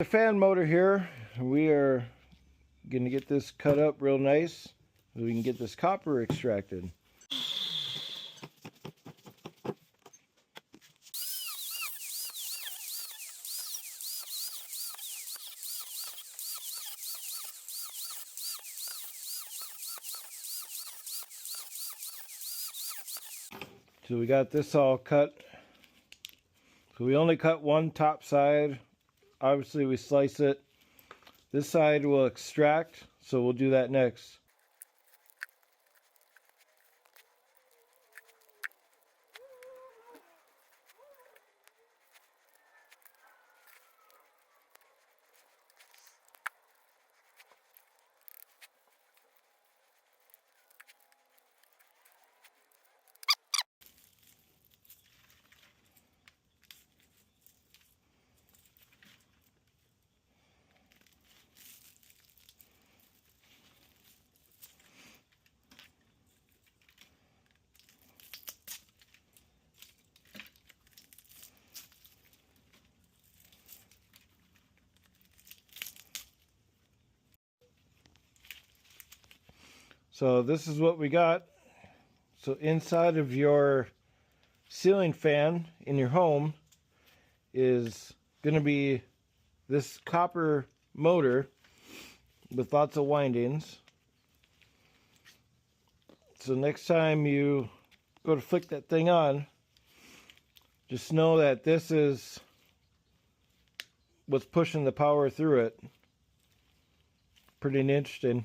The fan motor here, we are going to get this cut up real nice so we can get this copper extracted. So we got this all cut. So we only cut one top side. Obviously we slice it. This side will extract, so we'll do that next. So this is what we got. So inside of your ceiling fan in your home is going to be this copper motor with lots of windings. So next time you go to flick that thing on, just know that this is what's pushing the power through it. Pretty interesting.